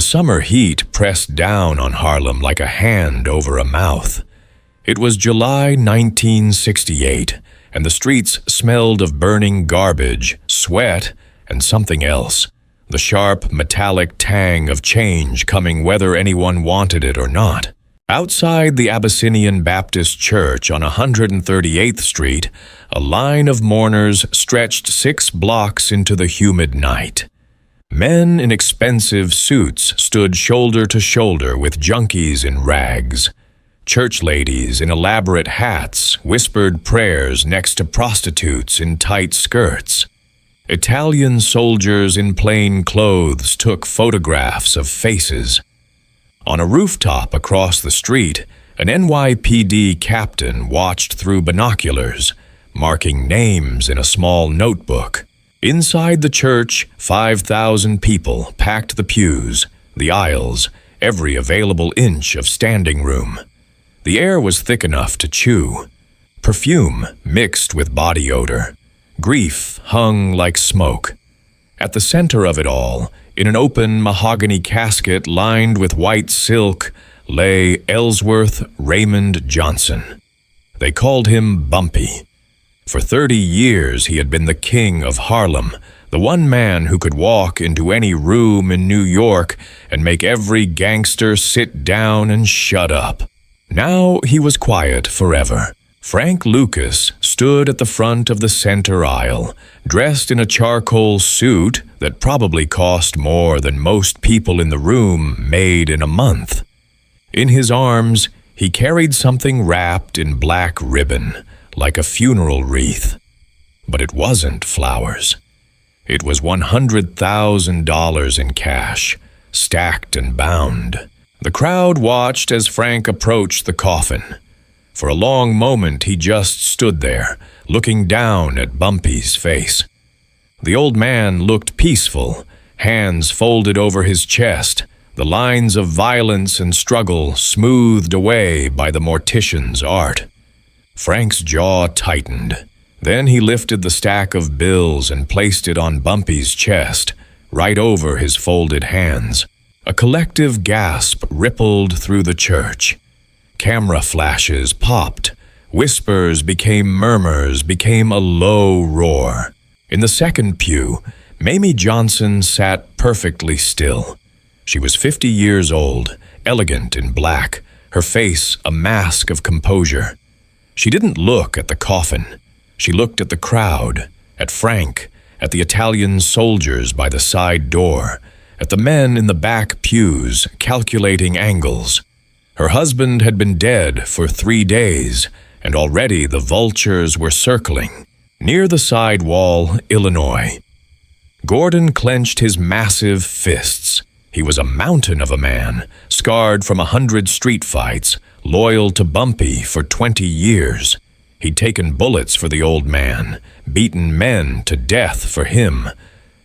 summer heat pressed down on Harlem like a hand over a mouth. It was July 1968, and the streets smelled of burning garbage, sweat, and something else. The sharp, metallic tang of change coming whether anyone wanted it or not. Outside the Abyssinian Baptist Church on 138th Street, a line of mourners stretched 6 blocks into the humid night. Men in expensive suits stood shoulder to shoulder with junkies in rags. Church ladies in elaborate hats whispered prayers next to prostitutes in tight skirts. Italian soldiers in plain clothes took photographs of faces. On a rooftop across the street, an NYPD captain watched through binoculars, marking names in a small notebook. Inside the church, 5,000 people packed the pews, the aisles, every available inch of standing room. The air was thick enough to chew. Perfume mixed with body odor. Grief hung like smoke. At the center of it all, in an open mahogany casket lined with white silk, lay Ellsworth Raymond Johnson. They called him Bumpy. For 30 years he had been the king of Harlem, the one man who could walk into any room in New York and make every gangster sit down and shut up. Now he was quiet forever. Frank Lucas stood at the front of the center aisle, dressed in a charcoal suit that probably cost more than most people in the room made in a month. In his arms, he carried something wrapped in black ribbon, like a funeral wreath. But it wasn't flowers. It was $100,000 in cash, stacked and bound. The crowd watched as Frank approached the coffin. For a long moment he just stood there, looking down at Bumpy's face. The old man looked peaceful, hands folded over his chest, the lines of violence and struggle smoothed away by the mortician's art. Frank's jaw tightened. Then he lifted the stack of bills and placed it on Bumpy's chest, right over his folded hands. A collective gasp rippled through the church. Camera flashes popped. Whispers became murmurs, became a low roar. In the second pew, Mayme Johnson sat perfectly still. She was 50 years old, elegant in black, her face a mask of composure. She didn't look at the coffin. She looked at the crowd, at Frank, at the Italian soldiers by the side door, at the men in the back pews calculating angles. Her husband had been dead for 3 days, and already the vultures were circling. Near the side wall, Illinois. Gordon clenched his massive fists. He was a mountain of a man, scarred from 100 street fights, loyal to Bumpy for 20 years. He'd taken bullets for the old man, beaten men to death for him.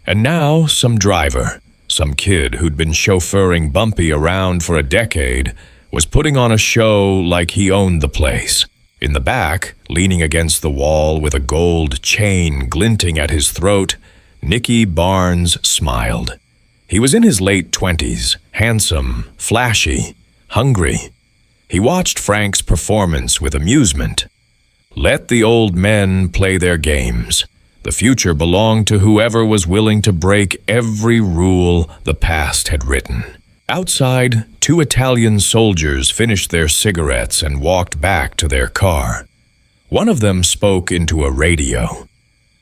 And now some driver, some kid who'd been chauffeuring Bumpy around for a decade, was putting on a show like he owned the place. In the back, leaning against the wall with a gold chain glinting at his throat, Nicky Barnes smiled. He was in his late 20s, handsome, flashy, hungry. He watched Frank's performance with amusement. Let the old men play their games. The future belonged to whoever was willing to break every rule the past had written. Outside, 2 Italian soldiers finished their cigarettes and walked back to their car. One of them spoke into a radio.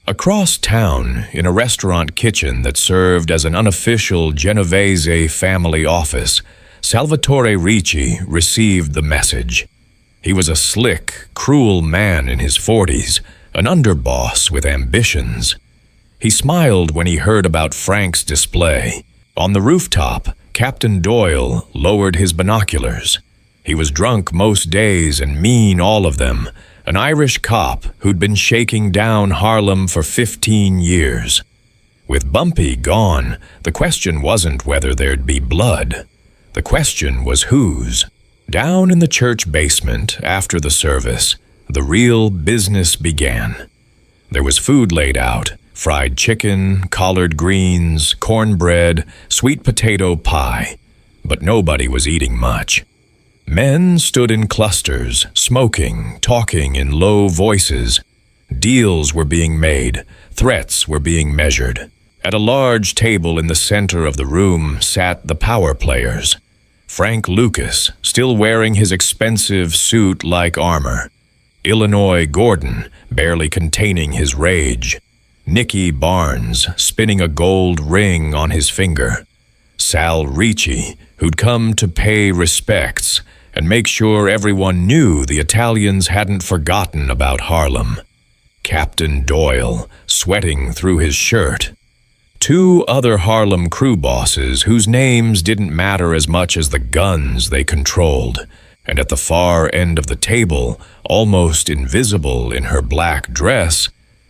Across town, in a restaurant kitchen that served as an unofficial Genovese family office, Salvatore Ricci received the message. He was a slick, cruel man in his 40s, an underboss with ambitions. He smiled when he heard about Frank's display. On the rooftop, Captain Doyle lowered his binoculars. He was drunk most days and mean all of them, an Irish cop who'd been shaking down Harlem for 15 years. With Bumpy gone, the question wasn't whether there'd be blood. The question was whose. Down in the church basement, after the service, the real business began. There was food laid out, fried chicken, collard greens, cornbread, sweet potato pie. but nobody was eating much. Men stood in clusters, smoking, talking in low voices. Deals were being made, threats were being measured. At a large table in the center of the room sat the power players. Frank Lucas, still wearing his expensive suit like armor. Illinois Gordon, barely containing his rage. Nicky Barnes, spinning a gold ring on his finger. Sal Ricci, who'd come to pay respects and make sure everyone knew the Italians hadn't forgotten about Harlem. Captain Doyle, sweating through his shirt. Two other Harlem crew bosses whose names didn't matter as much as the guns they controlled. And at the far end of the table, almost invisible in her black dress,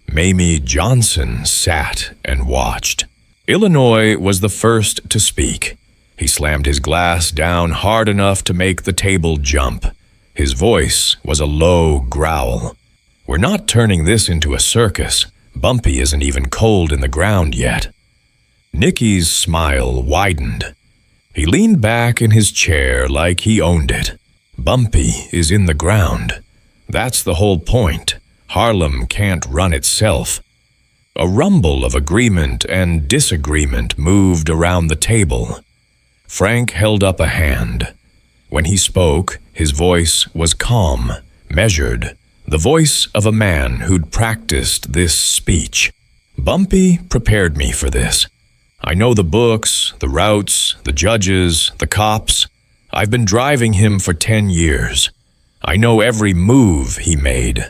Mayme Johnson sat and watched. Illinois was the first to speak. He slammed his glass down hard enough to make the table jump. His voice was a low growl. "We're not turning this into a circus. Bumpy isn't even cold in the ground yet." Nicky's smile widened. He leaned back in his chair like he owned it. Bumpy is in the ground. That's the whole point. Harlem can't run itself. A rumble of agreement and disagreement moved around the table. Frank held up a hand. When he spoke, his voice was calm, measured, the voice of a man who'd practiced this speech. Bumpy prepared me for this. I know the books, the routes, the judges, the cops. I've been driving him for 10 years. I know every move he made.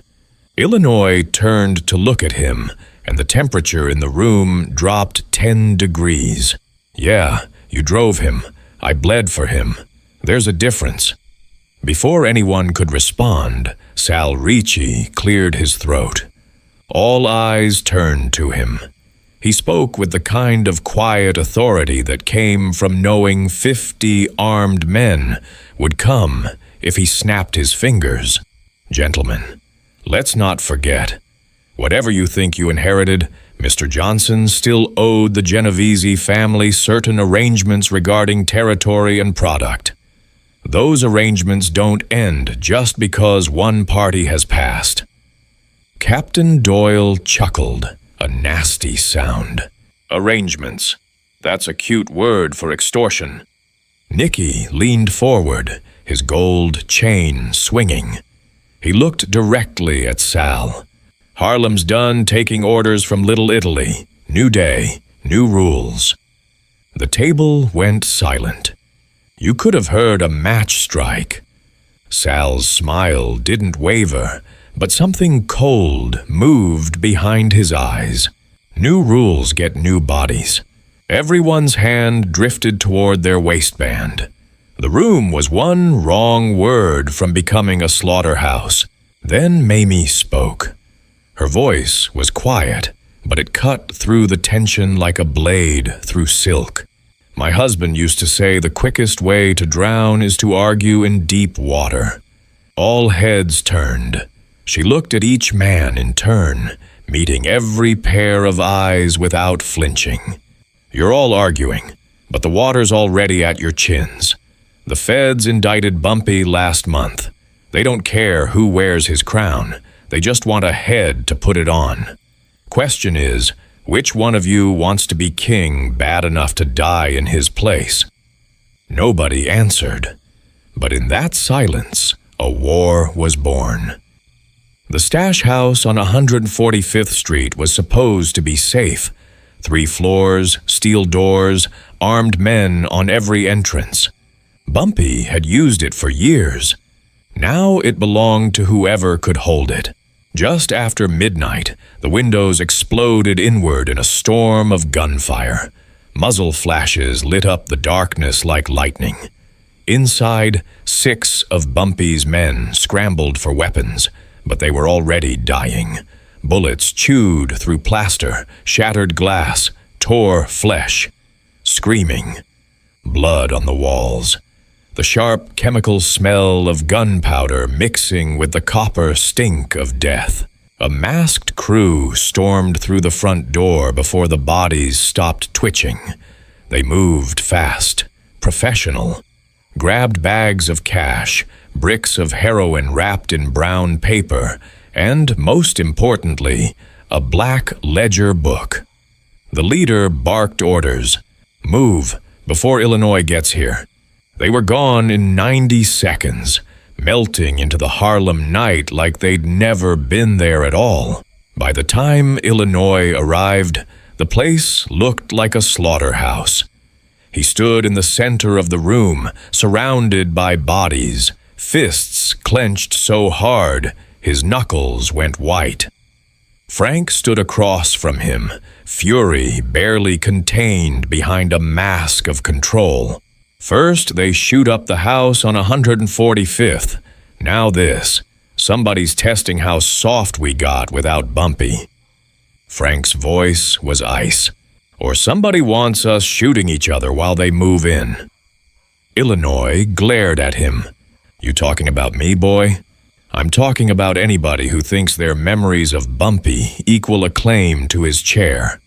Illinois turned to look at him, and the temperature in the room dropped 10 degrees. "Yeah, you drove him. I bled for him. There's a difference." Before anyone could respond, Sal Ricci cleared his throat. All eyes turned to him. He spoke with the kind of quiet authority that came from knowing 50 armed men would come if he snapped his fingers. "Gentlemen, let's not forget. Whatever you think you inherited, Mr. Johnson still owed the Genovese family certain arrangements regarding territory and product. Those arrangements don't end just because one party has passed." Captain Doyle chuckled, a nasty sound. "Arrangements. That's a cute word for extortion." Nicky leaned forward, his gold chain swinging. He looked directly at Sal. "Harlem's done taking orders from Little Italy. New day, new rules." The table went silent. You could have heard a match strike. Sal's smile didn't waver, but something cold moved behind his eyes. New rules get new bodies. Everyone's hand drifted toward their waistband. The room was one wrong word from becoming a slaughterhouse. Then Mayme spoke. Her voice was quiet, but it cut through the tension like a blade through silk. "My husband used to say the quickest way to drown is to argue in deep water." All heads turned. She looked at each man in turn, meeting every pair of eyes without flinching. "You're all arguing, but the water's already at your chins. The feds indicted Bumpy last month. They don't care who wears his crown. They just want a head to put it on. Question is, which one of you wants to be king bad enough to die in his place?" Nobody answered. But in that silence, a war was born. The stash house on 145th Street was supposed to be safe. 3 floors, steel doors, armed men on every entrance. Bumpy had used it for years. Now it belonged to whoever could hold it. Just after midnight, the windows exploded inward in a storm of gunfire. Muzzle flashes lit up the darkness like lightning. Inside, 6 of Bumpy's men scrambled for weapons, but they were already dying. Bullets chewed through plaster, shattered glass, tore flesh. Screaming. Blood on the walls. The sharp chemical smell of gunpowder mixing with the copper stink of death. A masked crew stormed through the front door before the bodies stopped twitching. They moved fast, professional. Grabbed bags of cash, bricks of heroin wrapped in brown paper, and, most importantly, a black ledger book. The leader barked orders. Move, before Illinois gets here. They were gone in 90 seconds, melting into the Harlem night like they'd never been there at all. By the time Illinois arrived, the place looked like a slaughterhouse. He stood in the center of the room, surrounded by bodies, fists clenched so hard his knuckles went white. Frank stood across from him, fury barely contained behind a mask of control. First, they shoot up the house on 145th. Now this. Somebody's testing how soft we got without Bumpy. Frank's voice was ice. Or somebody wants us shooting each other while they move in. Illinois glared at him. You talking about me, boy? I'm talking about anybody who thinks their memories of Bumpy equal a claim to his chair.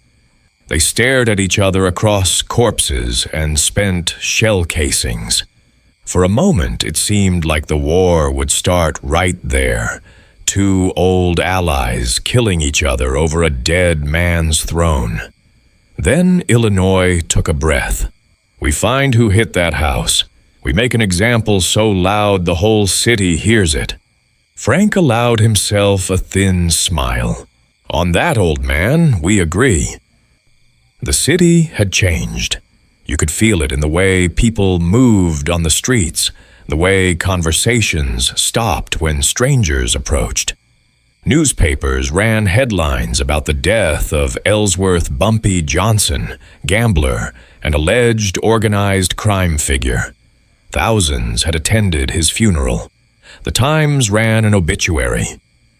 They stared at each other across corpses and spent shell casings. For a moment, it seemed like the war would start right there. Two old allies killing each other over a dead man's throne. Then Illinois took a breath. We find who hit that house. We make an example so loud the whole city hears it. Frank allowed himself a thin smile. On that, old man, we agree. The city had changed. You could feel it in the way people moved on the streets, the way conversations stopped when strangers approached. Newspapers ran headlines about the death of Ellsworth Bumpy Johnson, gambler, and alleged organized crime figure. Thousands had attended his funeral. The Times ran an obituary.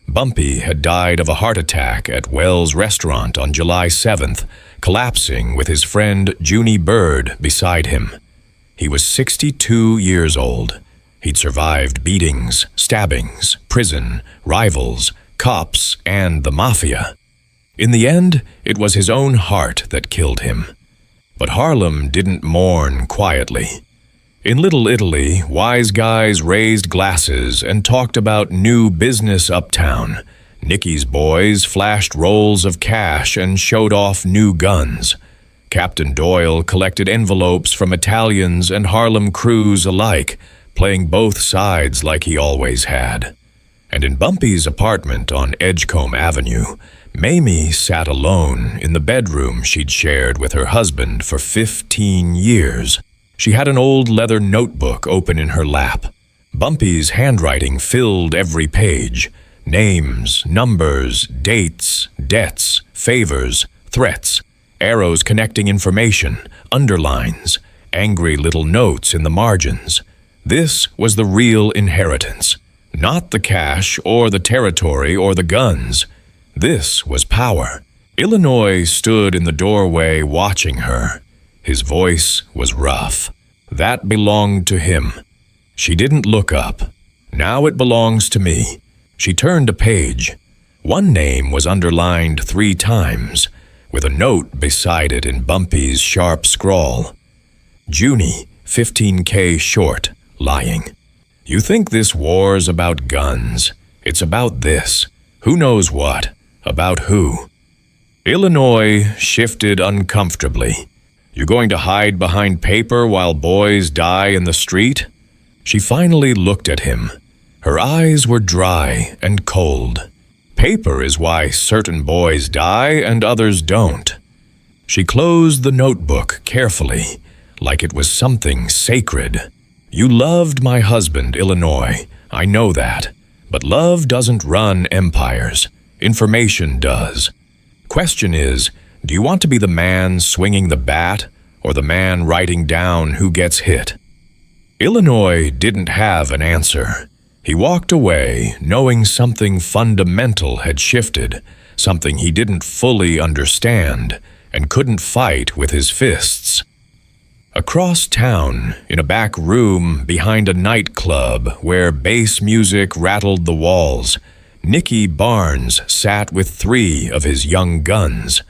Bumpy had died of a heart attack at Wells Restaurant on July 7th, collapsing with his friend Junie Bird beside him. He was 62 years old. He'd survived beatings, stabbings, prison, rivals, cops, and the Mafia. In the end, it was his own heart that killed him. But Harlem didn't mourn quietly. In Little Italy, wise guys raised glasses and talked about new business uptown. Nicky's boys flashed rolls of cash and showed off new guns. Captain Doyle collected envelopes from Italians and Harlem crews alike, playing both sides like he always had. And in Bumpy's apartment on Edgecombe Avenue, Mayme sat alone in the bedroom she'd shared with her husband for 15 years. She had an old leather notebook open in her lap. Bumpy's handwriting filled every page. Names, numbers, dates, debts, favors, threats, arrows connecting information, underlines, angry little notes in the margins. This was the real inheritance. Not the cash or the territory or the guns. This was power. Illinois stood in the doorway watching her. His voice was rough. That belonged to him. She didn't look up. Now it belongs to me. She turned a page. One name was underlined 3 times, with a note beside it in Bumpy's sharp scrawl. Junie, 15K short, lying. You think this war's about guns. It's about this. Who knows what? About who? Illinois shifted uncomfortably. You going to hide behind paper while boys die in the street? She finally looked at him. Her eyes were dry and cold. Paper is why certain boys die and others don't. She closed the notebook carefully, like it was something sacred. You loved my husband, Illinois. I know that. But love doesn't run empires. Information does. Question is, do you want to be the man swinging the bat or the man writing down who gets hit? Illinois didn't have an answer. He walked away, knowing something fundamental had shifted, something he didn't fully understand and couldn't fight with his fists. Across town, in a back room behind a nightclub where bass music rattled the walls, Nicky Barnes sat with 3 of his young guns.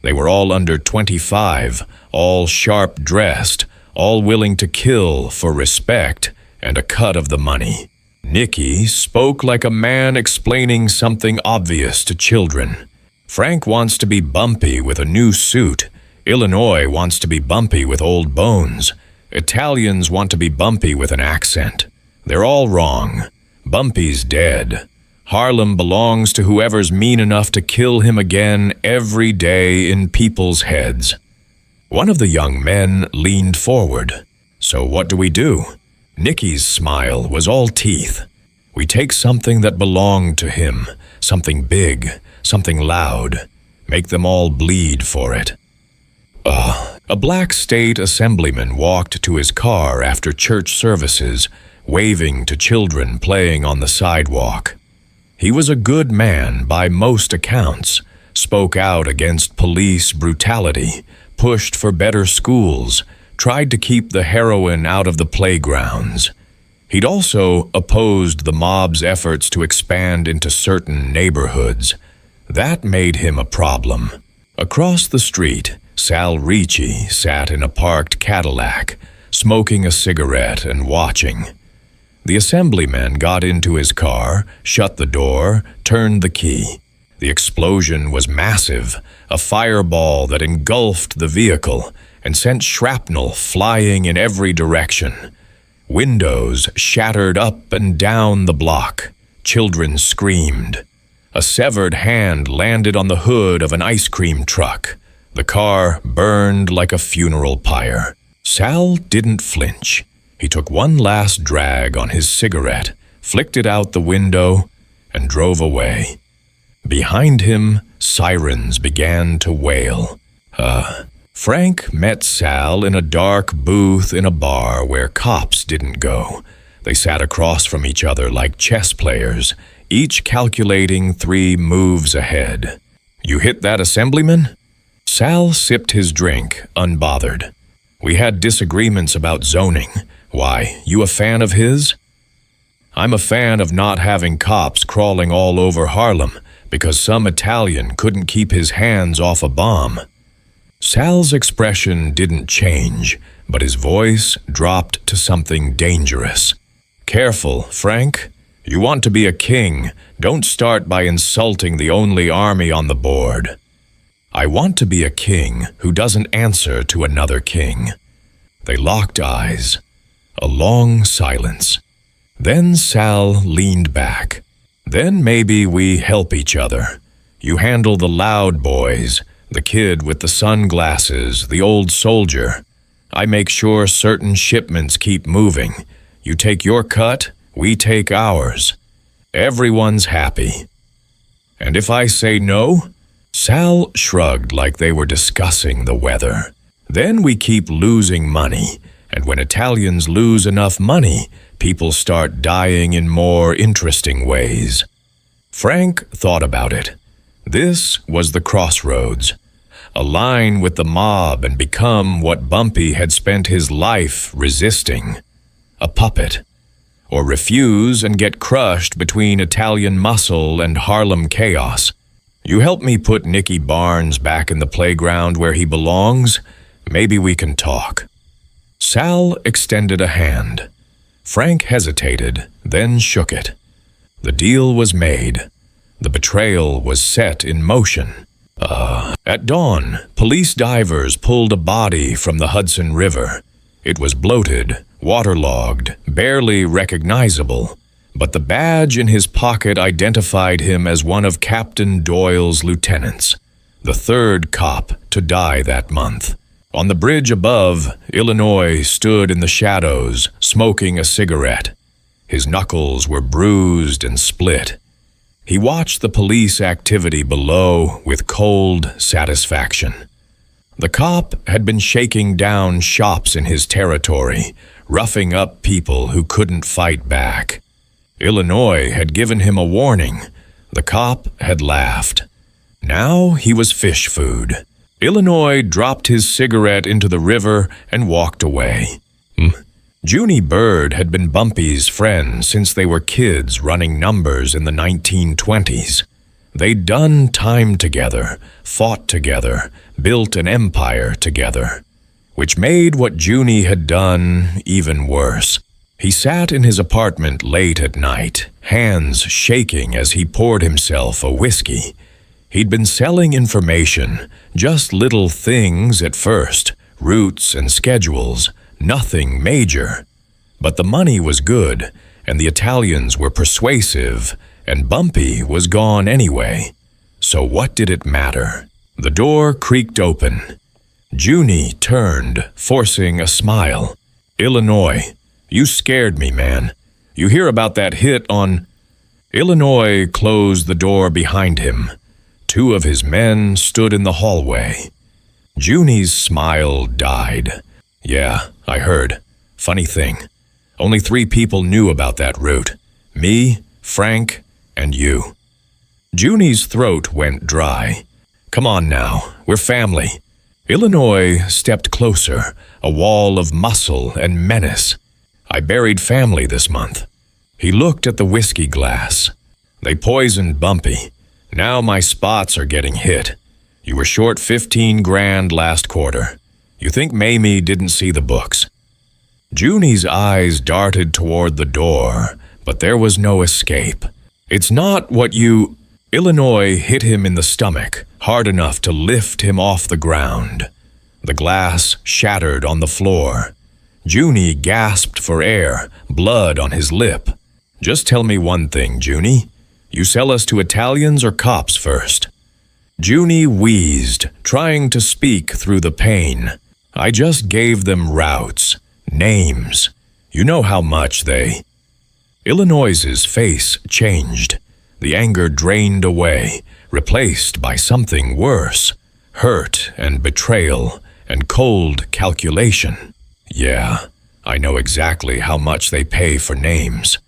They were all under 25, all sharp-dressed, all willing to kill for respect and a cut of the money. Nicky spoke like a man explaining something obvious to children. Frank wants to be bumpy with a new suit. Illinois wants to be bumpy with old bones. Italians want to be bumpy with an accent. They're all wrong. Bumpy's dead. Harlem belongs to whoever's mean enough to kill him again every day in people's heads. One of the young men leaned forward. So what do? Nicky's smile was all teeth. We take something that belonged to him, something big, something loud, make them all bleed for it. A black state assemblyman walked to his car after church services, waving to children playing on the sidewalk. He was a good man by most accounts, spoke out against police brutality, pushed for better schools, tried to keep the heroin out of the playgrounds. He'd also opposed the mob's efforts to expand into certain neighborhoods. That made him a problem. Across the street, Sal Ricci sat in a parked Cadillac, smoking a cigarette and watching. The assemblyman got into his car, shut the door, turned the key. The explosion was massive, a fireball that engulfed the vehicle and sent shrapnel flying in every direction. Windows shattered up and down the block. Children screamed. A severed hand landed on the hood of an ice cream truck. The car burned like a funeral pyre. Sal didn't flinch. He took one last drag on his cigarette, flicked it out the window, and drove away. Behind him, sirens began to wail. Frank met Sal in a dark booth in a bar where cops didn't go. They sat across from each other like chess players, each calculating 3 moves ahead. "You hit that assemblyman?" Sal sipped his drink, unbothered. "We had disagreements about zoning. Why, you a fan of his?" "I'm a fan of not having cops crawling all over Harlem because some Italian couldn't keep his hands off a bomb." Sal's expression didn't change, but his voice dropped to something dangerous. "Careful, Frank. You want to be a king. Don't start by insulting the only army on the board." "I want to be a king who doesn't answer to another king." They locked eyes. A long silence. Then Sal leaned back. "Then maybe we help each other. You handle the loud boys, the kid with the sunglasses, the old soldier. I make sure certain shipments keep moving. You take your cut, we take ours. Everyone's happy." "And if I say no?" Sal shrugged like they were discussing the weather. "Then we keep losing money, and when Italians lose enough money, people start dying in more interesting ways." Frank thought about it. This was the crossroads. Align with the mob and become what Bumpy had spent his life resisting. A puppet. Or refuse and get crushed between Italian muscle and Harlem chaos. "You help me put Nicky Barnes back in the playground where he belongs, maybe we can talk." Sal extended a hand. Frank hesitated, then shook it. The deal was made. The betrayal was set in motion. At dawn, police divers pulled a body from the Hudson River. It was bloated, waterlogged, barely recognizable, but the badge in his pocket identified him as one of Captain Doyle's lieutenants, the 3rd cop to die that month. On the bridge above, Illinois stood in the shadows, smoking a cigarette. His knuckles were bruised and split. He watched the police activity below with cold satisfaction. The cop had been shaking down shops in his territory, roughing up people who couldn't fight back. Illinois had given him a warning. The cop had laughed. Now he was fish food. Illinois dropped his cigarette into the river and walked away. Junie Bird had been Bumpy's friend since they were kids running numbers in the 1920s. They'd done time together, fought together, built an empire together. which made what Junie had done even worse. He sat in his apartment late at night, hands shaking as he poured himself a whiskey. He'd been selling information, just little things at first, routes and schedules, nothing major. But the money was good, and the Italians were persuasive, and Bumpy was gone anyway. So what did it matter? The door creaked open. Junie turned, forcing a smile. "Illinois, you scared me, man. You hear about that hit on—" Illinois closed the door behind him. Two of his men stood in the hallway. Junie's smile died. "Yeah, I heard. Funny thing. Only 3 people knew about that route. Me, Frank, and you." Junie's throat went dry. "Come on now, we're family." Illinois stepped closer, a wall of muscle and menace. "I buried family this month." He looked at the whiskey glass. "They poisoned Bumpy. Now my spots are getting hit. You were short 15 grand last quarter. You think Mayme didn't see the books?" Junie's eyes darted toward the door, but there was no escape. "It's not what you—" Illinois hit him in the stomach, hard enough to lift him off the ground. The glass shattered on the floor. Junie gasped for air, blood on his lip. "Just tell me one thing, Junie. You sell us to Italians or cops first?" Junie wheezed, trying to speak through the pain. "I just gave them routes, names. You know how much they—" Illinois's face changed. The anger drained away, replaced by something worse, hurt and betrayal and cold calculation. "Yeah, I know exactly how much they pay for names."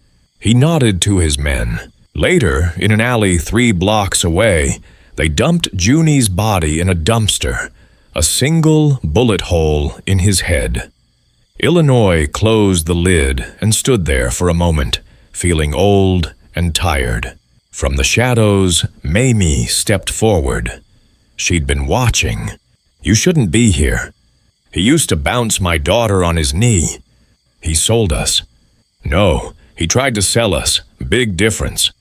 He nodded to his men. Later, in an alley 3 blocks away, they dumped Junie's body in a dumpster, a single bullet hole in his head. Illinois closed the lid and stood there for a moment, feeling old and tired. From the shadows, Mayme stepped forward. She'd been watching. "You shouldn't be here. He used to bounce my daughter on his knee. He sold us." "No, he tried to sell us. Big difference."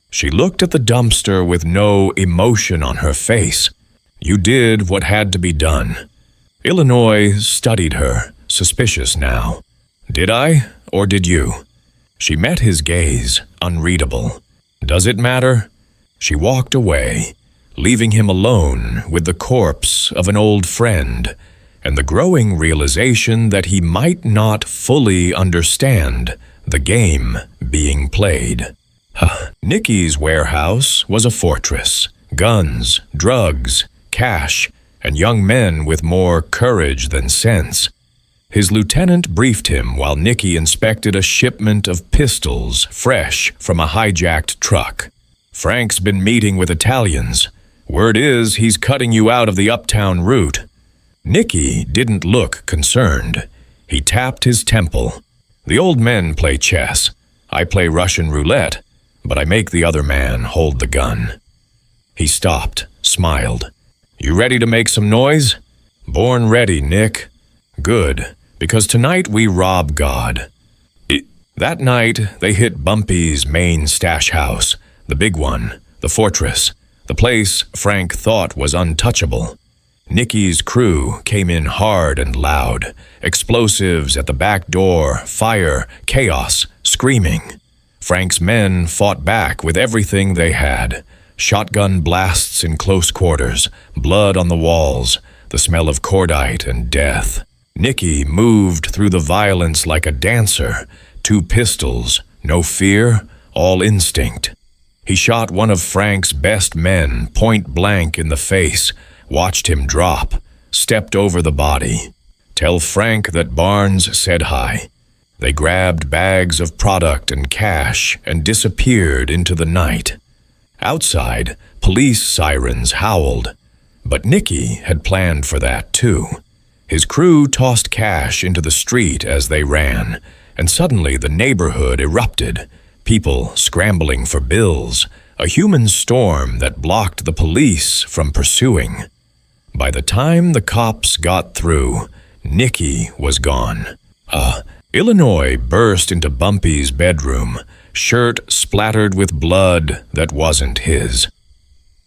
She looked at the dumpster with no emotion on her face. "You did what had to be done." Illinois studied her, suspicious now. "Did I, or did you?" She met his gaze, unreadable. "Does it matter?" She walked away, leaving him alone with the corpse of an old friend and the growing realization that he might not fully understand the game being played. Nicky's warehouse was a fortress. Guns, drugs, cash, and young men with more courage than sense. His lieutenant briefed him while Nicky inspected a shipment of pistols fresh from a hijacked truck. "Frank's been meeting with Italians. Word is he's cutting you out of the uptown route." Nicky didn't look concerned. He tapped his temple. "The old men play chess. I play Russian roulette, but I make the other man hold the gun." He stopped, smiled. "You ready to make some noise?" "Born ready, Nick." "Good, because tonight we rob God." That night, they hit Bumpy's main stash house, the big one, the fortress, the place Frank thought was untouchable. Nicky's crew came in hard and loud, explosives at the back door, fire, chaos, screaming. Frank's men fought back with everything they had. Shotgun blasts in close quarters, blood on the walls, the smell of cordite and death. Nicky moved through the violence like a dancer, 2 pistols, no fear, all instinct. He shot one of Frank's best men point blank in the face, watched him drop, stepped over the body. "Tell Frank that Barnes said hi." They grabbed bags of product and cash and disappeared into the night. Outside, police sirens howled. But Nicky had planned for that too. His crew tossed cash into the street as they ran, and suddenly the neighborhood erupted, people scrambling for bills, a human storm that blocked the police from pursuing. By the time the cops got through, Nikki was gone. Illinois burst into Bumpy's bedroom, shirt splattered with blood that wasn't his.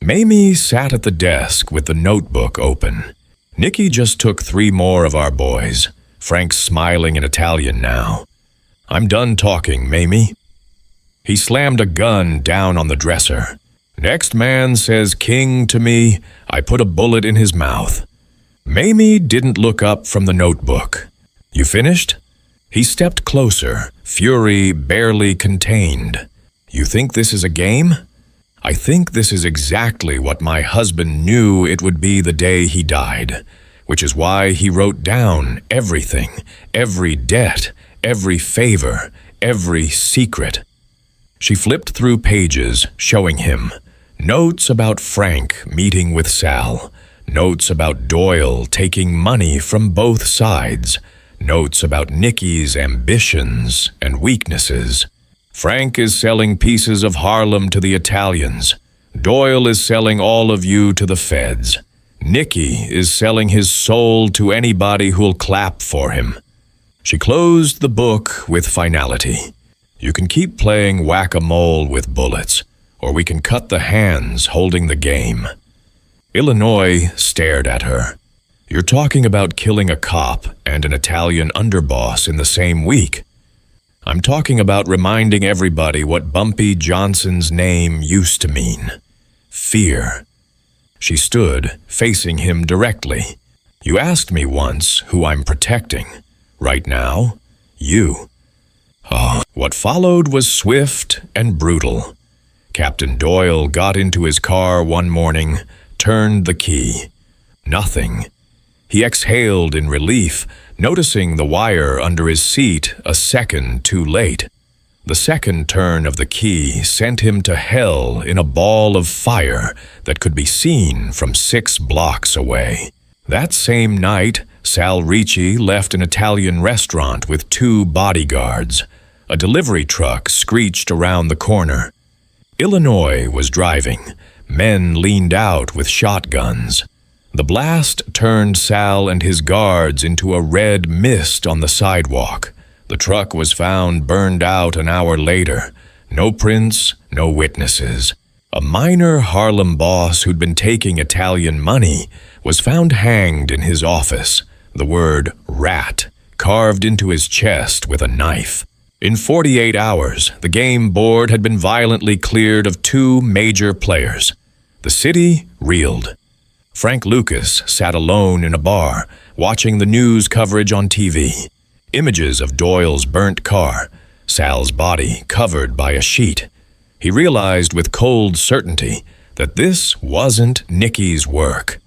Mayme sat at the desk with the notebook open. Nikki just took 3 more of our boys. Frank's smiling in Italian now. I'm done talking, Mayme. He slammed a gun down on the dresser. Next man says king to me, I put a bullet in his mouth. Mayme didn't look up from the notebook. You finished? He stepped closer, fury barely contained. You think this is a game? I think this is exactly what my husband knew it would be the day he died, which is why he wrote down everything, every debt, every favor, every secret. She flipped through pages, showing him notes about Frank meeting with Sal, notes about Doyle taking money from both sides, notes about Nikki's ambitions and weaknesses. Frank is selling pieces of Harlem to the Italians. Doyle is selling all of you to the feds. Nikki is selling his soul to anybody who'll clap for him. She closed the book with finality. You can keep playing whack-a-mole with bullets, or we can cut the hands holding the game. Illinois stared at her. You're talking about killing a cop and an Italian underboss in the same week. I'm talking about reminding everybody what Bumpy Johnson's name used to mean. Fear. She stood, facing him directly. You asked me once who I'm protecting. Right now, you. What followed was swift and brutal. Captain Doyle got into his car one morning, turned the key. Nothing. He exhaled in relief, noticing the wire under his seat a second too late. The second turn of the key sent him to hell in a ball of fire that could be seen from 6 blocks away. That same night, Sal Ricci left an Italian restaurant with 2 bodyguards. A delivery truck screeched around the corner. Illinois was driving. Men leaned out with shotguns. The blast turned Sal and his guards into a red mist on the sidewalk. The truck was found burned out an hour later. No prints, no witnesses. A minor Harlem boss who'd been taking Italian money was found hanged in his office, the word rat carved into his chest with a knife. In 48 hours, the game board had been violently cleared of 2 major players. The city reeled. Frank Lucas sat alone in a bar, watching the news coverage on TV. Images of Doyle's burnt car, Sal's body covered by a sheet. He realized with cold certainty that this wasn't Nikki's work.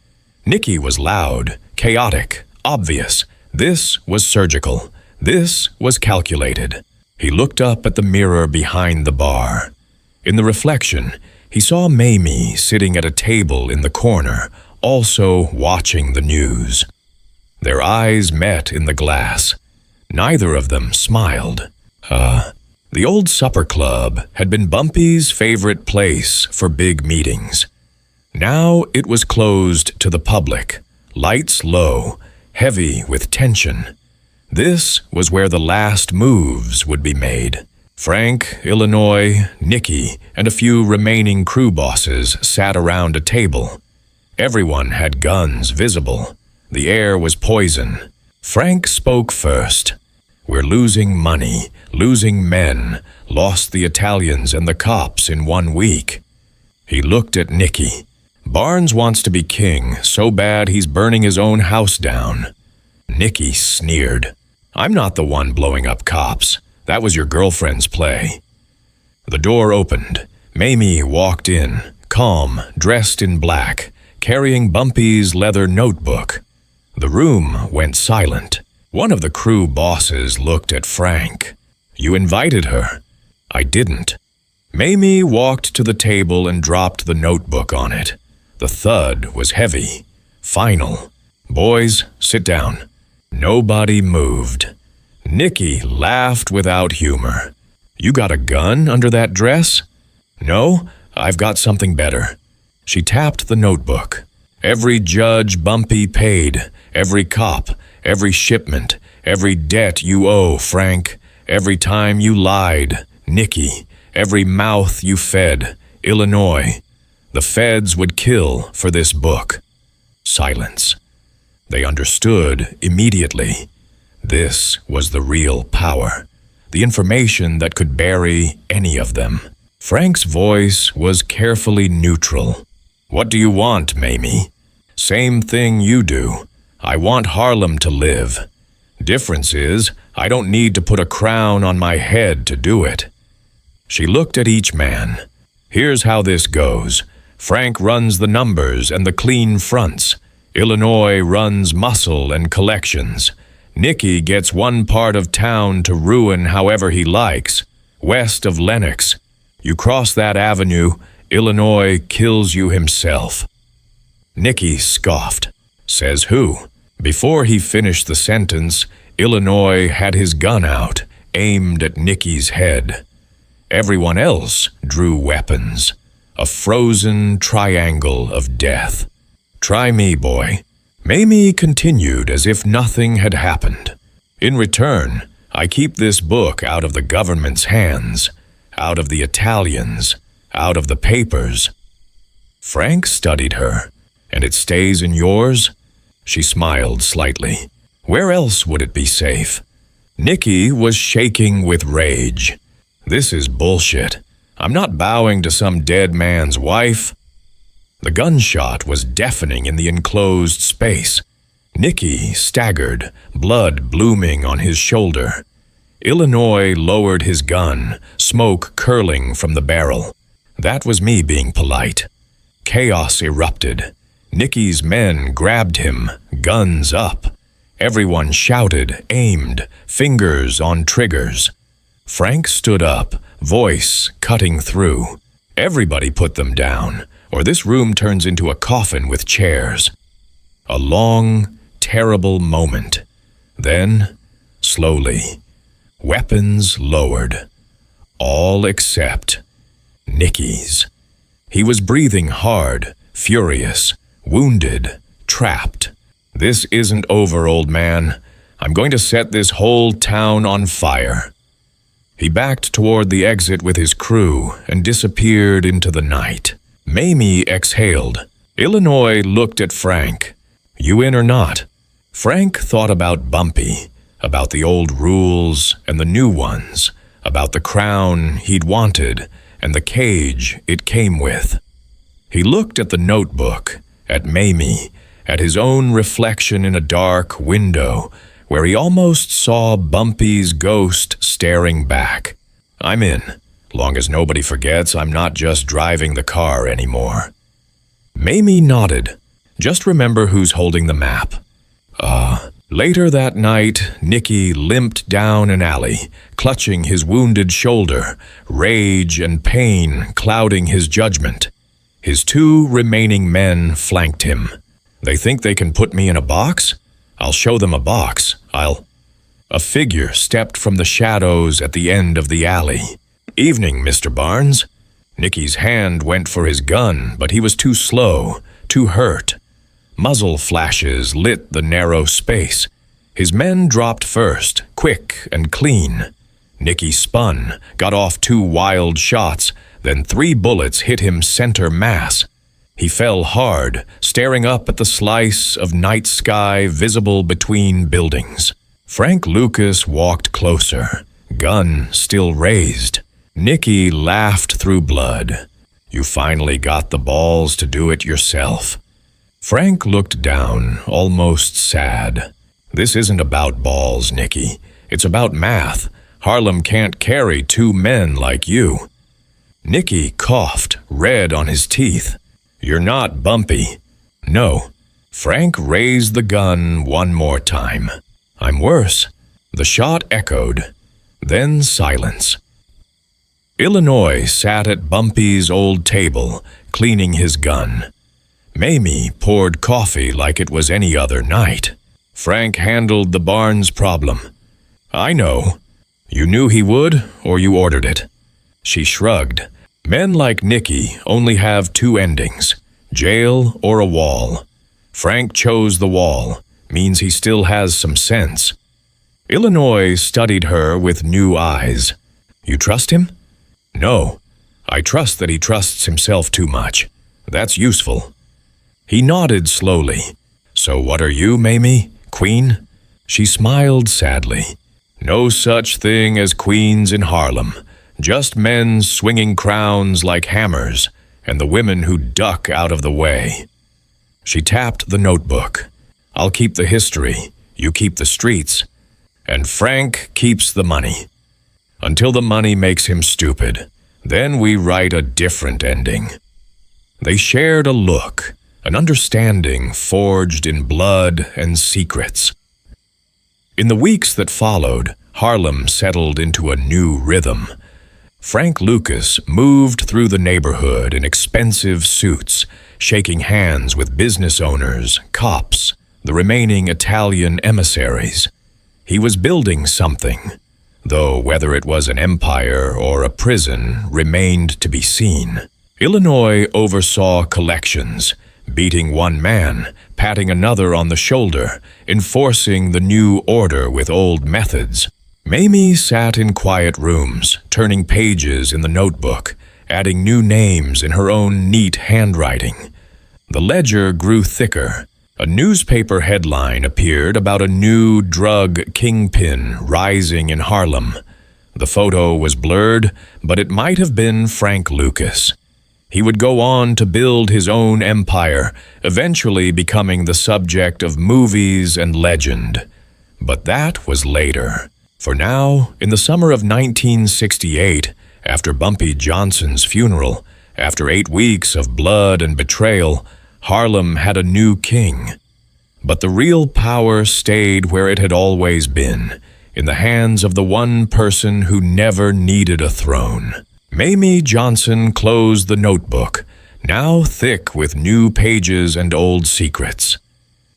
Nikki was loud, chaotic, obvious. This was surgical. This was calculated. He looked up at the mirror behind the bar. In the reflection, he saw Mayme sitting at a table in the corner, also watching the news. Their eyes met in the glass. Neither of them smiled. The old supper club had been Bumpy's favorite place for big meetings. Now it was closed to the public, lights low, heavy with tension. This was where the last moves would be made. Frank, Illinois, Nikki, and a few remaining crew bosses sat around a table. Everyone had guns visible. The air was poison. Frank spoke first. We're losing money, losing men, lost the Italians and the cops in 1 week. He looked at Nikki. Barnes wants to be king so bad he's burning his own house down. Nikki sneered. I'm not the one blowing up cops. That was your girlfriend's play. The door opened. Mayme walked in, calm, dressed in black, carrying Bumpy's leather notebook. The room went silent. One of the crew bosses looked at Frank. You invited her. I didn't. Mayme walked to the table and dropped the notebook on it. The thud was heavy. Final. Boys, sit down. Nobody moved. Nikki laughed without humor. You got a gun under that dress? No, I've got something better. She tapped the notebook. Every judge Bumpy paid, every cop, every shipment, every debt you owe, Frank, every time you lied, Nicky, every mouth you fed, Illinois. The feds would kill for this book. Silence. They understood immediately. This was the real power, the information that could bury any of them. Frank's voice was carefully neutral. What do you want, Mayme? Same thing you do. I want Harlem to live. Difference is, I don't need to put a crown on my head to do it. She looked at each man. Here's how this goes. Frank runs the numbers and the clean fronts. Illinois runs muscle and collections. Nicky gets one part of town to ruin however he likes, west of Lenox. You cross that avenue, Illinois kills you himself. Nicky scoffed. Says who? Before he finished the sentence, Illinois had his gun out, aimed at Nicky's head. Everyone else drew weapons. A frozen triangle of death. Try me, boy. Mayme continued as if nothing had happened. In return, I keep this book out of the government's hands, out of the Italians, out of the papers. Frank studied her. And it stays in yours? She smiled slightly. Where else would it be safe? Nicky was shaking with rage. This is bullshit. I'm not bowing to some dead man's wife. The gunshot was deafening in the enclosed space. Nicky staggered, blood blooming on his shoulder. Illinois lowered his gun, smoke curling from the barrel. That was me being polite. Chaos erupted. Nicky's men grabbed him, guns up. Everyone shouted, aimed, fingers on triggers. Frank stood up, voice cutting through. Everybody put them down, or this room turns into a coffin with chairs. A long, terrible moment. Then, slowly, weapons lowered. All except Nicky's. He was breathing hard, furious, wounded, trapped. This isn't over, old man. I'm going to set this whole town on fire. He backed toward the exit with his crew and disappeared into the night. Mayme exhaled. Illinois looked at Frank. You in or not? Frank thought about Bumpy, about the old rules and the new ones, about the crown he'd wanted and the cage it came with. He looked at the notebook, at Mayme, at his own reflection in a dark window where he almost saw Bumpy's ghost staring back. I'm in, long as nobody forgets I'm not just driving the car anymore. Mayme nodded. Just remember who's holding the map. Later that night, Nicky limped down an alley, clutching his wounded shoulder, rage and pain clouding his judgment. His two remaining men flanked him. They think they can put me in a box? I'll show them a box. A figure stepped from the shadows at the end of the alley. Evening, Mr. Barnes. Nicky's hand went for his gun, but he was too slow, too hurt. Muzzle flashes lit the narrow space. His men dropped first, quick and clean. Nicky spun, got off 2 wild shots, then 3 bullets hit him center mass. He fell hard, staring up at the slice of night sky visible between buildings. Frank Lucas walked closer, gun still raised. Nicky laughed through blood. You finally got the balls to do it yourself. Frank looked down, almost sad. This isn't about balls, Nicky. It's about math. Harlem can't carry 2 men like you. Nicky coughed, red on his teeth. You're not Bumpy. No. Frank raised the gun one more time. I'm worse. The shot echoed. Then silence. Illinois sat at Bumpy's old table, cleaning his gun. Mayme poured coffee like it was any other night. Frank handled the Barnes problem. I know. You knew he would, or you ordered it? She shrugged. Men like Nicky only have 2 endings, jail or a wall. Frank chose the wall. means he still has some sense. Illinois studied her with new eyes. You trust him? No. I trust that he trusts himself too much. That's useful. He nodded slowly. So what are you, Mayme? Queen? She smiled sadly. No such thing as queens in Harlem. Just men swinging crowns like hammers, and the women who duck out of the way. She tapped the notebook. I'll keep the history, you keep the streets, and Frank keeps the money. Until the money makes him stupid, then we write a different ending. They shared a look, an understanding forged in blood and secrets. In the weeks that followed, Harlem settled into a new rhythm. Frank Lucas moved through the neighborhood in expensive suits, shaking hands with business owners, cops, the remaining Italian emissaries. He was building something, though whether it was an empire or a prison remained to be seen. Illinois oversaw collections, beating one man, patting another on the shoulder, enforcing the new order with old methods. Mayme sat in quiet rooms, turning pages in the notebook, adding new names in her own neat handwriting. The ledger grew thicker. A newspaper headline appeared about a new drug kingpin rising in Harlem. The photo was blurred, but it might have been Frank Lucas. He would go on to build his own empire, eventually becoming the subject of movies and legend. But that was later. For now, in the summer of 1968, after Bumpy Johnson's funeral, after 8 weeks of blood and betrayal, Harlem had a new king. But the real power stayed where it had always been, in the hands of the one person who never needed a throne. Mayme Johnson closed the notebook, now thick with new pages and old secrets.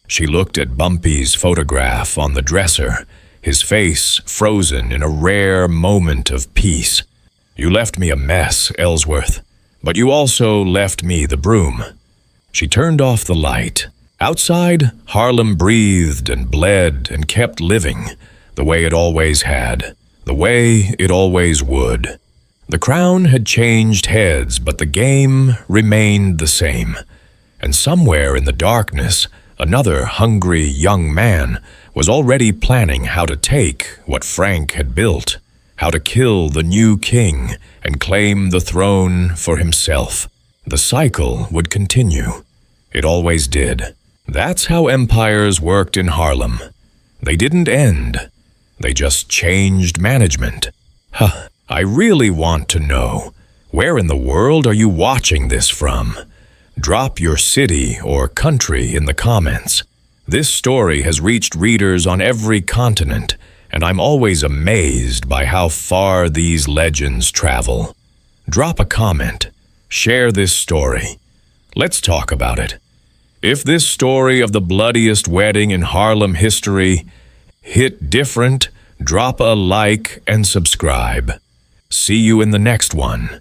She looked at Bumpy's photograph on the dresser, his face frozen in a rare moment of peace. You left me a mess, Ellsworth, but you also left me the broom. She turned off the light. Outside, Harlem breathed and bled and kept living, the way it always had, the way it always would. The crown had changed heads, but the game remained the same. And somewhere in the darkness, another hungry young man was already planning how to take what Frank had built, how to kill the new king and claim the throne for himself. The cycle would continue. It always did. That's how empires worked in Harlem. They didn't end. They just changed management. I really want to know, where in the world are you watching this from? Drop your city or country in the comments. This story has reached readers on every continent, and I'm always amazed by how far these legends travel. Drop a comment. Share this story. Let's talk about it. If this story of the bloodiest wedding in Harlem history hit different, drop a like and subscribe. See you in the next one.